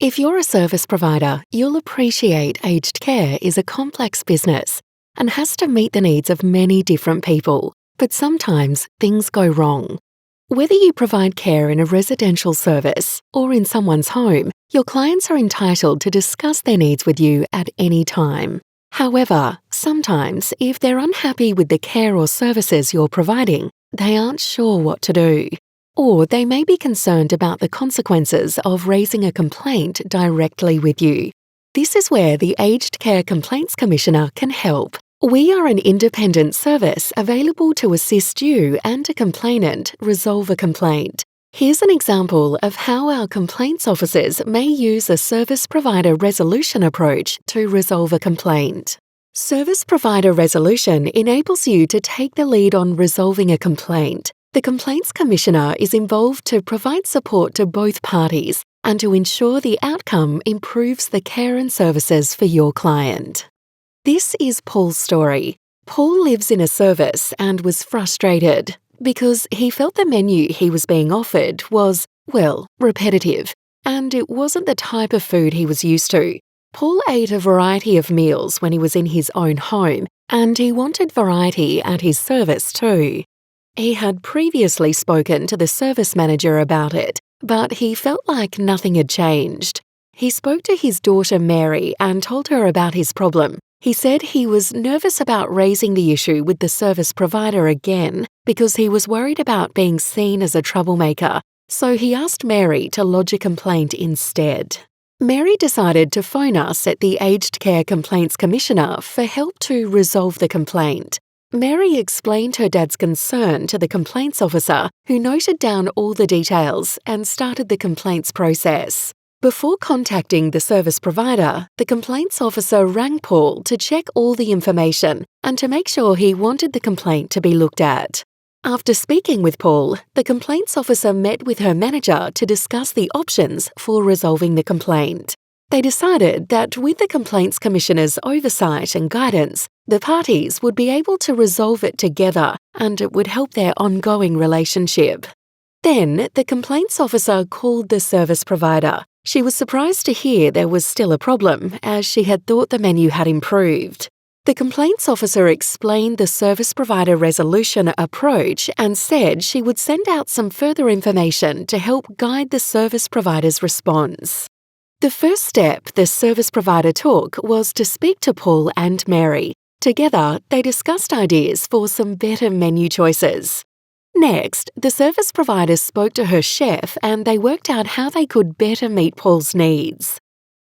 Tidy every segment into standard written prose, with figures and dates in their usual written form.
If you're a service provider, you'll appreciate aged care is a complex business and has to meet the needs of many different people, but sometimes things go wrong. Whether you provide care in a residential service or in someone's home, your clients are entitled to discuss their needs with you at any time. However, sometimes if they're unhappy with the care or services you're providing, they aren't sure what to do. Or they may be concerned about the consequences of raising a complaint directly with you. This is where the Aged Care Complaints Commissioner can help. We are an independent service available to assist you and a complainant resolve a complaint. Here's an example of how our complaints officers may use a service provider resolution approach to resolve a complaint. Service provider resolution enables you to take the lead on resolving a complaint. The Complaints Commissioner is involved to provide support to both parties and to ensure the outcome improves the care and services for your client. This is Paul's story. Paul lives in a service and was frustrated because he felt the menu he was being offered was, repetitive, and it wasn't the type of food he was used to. Paul ate a variety of meals when he was in his own home, and he wanted variety at his service too. He had previously spoken to the service manager about it, but he felt like nothing had changed. He spoke to his daughter Mary and told her about his problem. He said he was nervous about raising the issue with the service provider again because he was worried about being seen as a troublemaker, so he asked Mary to lodge a complaint instead. Mary decided to phone us at the Aged Care Complaints Commissioner for help to resolve the complaint. Mary explained her dad's concern to the complaints officer, who noted down all the details and started the complaints process. Before contacting the service provider, the complaints officer rang Paul to check all the information and to make sure he wanted the complaint to be looked at. After speaking with Paul, the complaints officer met with her manager to discuss the options for resolving the complaint. They decided that with the Complaints Commissioner's oversight and guidance, the parties would be able to resolve it together and it would help their ongoing relationship. Then, the complaints officer called the service provider. She was surprised to hear there was still a problem, as she had thought the menu had improved. The complaints officer explained the service provider resolution approach and said she would send out some further information to help guide the service provider's response. The first step the service provider took was to speak to Paul and Mary. Together, they discussed ideas for some better menu choices. Next, the service provider spoke to her chef and they worked out how they could better meet Paul's needs.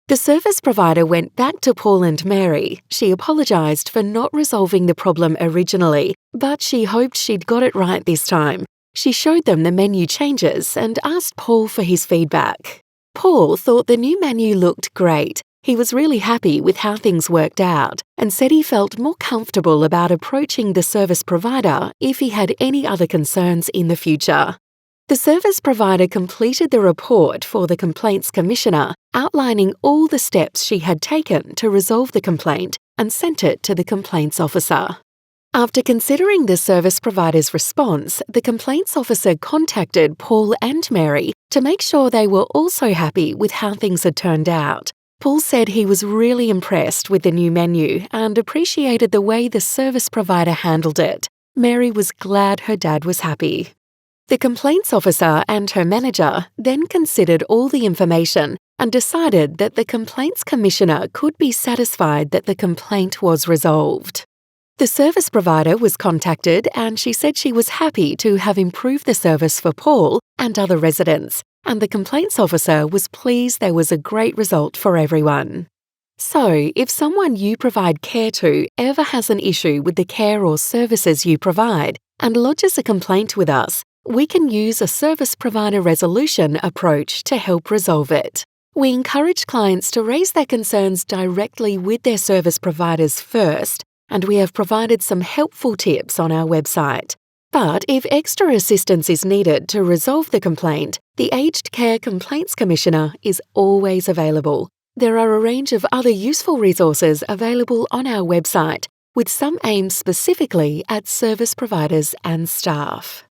The service provider went back to Paul and Mary. She apologised for not resolving the problem originally, but she hoped she'd got it right this time. She showed them the menu changes and asked Paul for his feedback. Paul thought the new menu looked great. He was really happy with how things worked out and said he felt more comfortable about approaching the service provider if he had any other concerns in the future. The service provider completed the report for the Complaints Commissioner, outlining all the steps she had taken to resolve the complaint and sent it to the complaints officer. After considering the service provider's response, the complaints officer contacted Paul and Mary to make sure they were also happy with how things had turned out. Paul said he was really impressed with the new menu and appreciated the way the service provider handled it. Mary was glad her dad was happy. The complaints officer and her manager then considered all the information and decided that the Complaints Commissioner could be satisfied that the complaint was resolved. The service provider was contacted and she said she was happy to have improved the service for Paul and other residents, and the complaints officer was pleased there was a great result for everyone. So, if someone you provide care to ever has an issue with the care or services you provide and lodges a complaint with us, we can use a service provider resolution approach to help resolve it. We encourage clients to raise their concerns directly with their service providers first, and we have provided some helpful tips on our website. But if extra assistance is needed to resolve the complaint, the Aged Care Complaints Commissioner is always available. There are a range of other useful resources available on our website, with some aimed specifically at service providers and staff.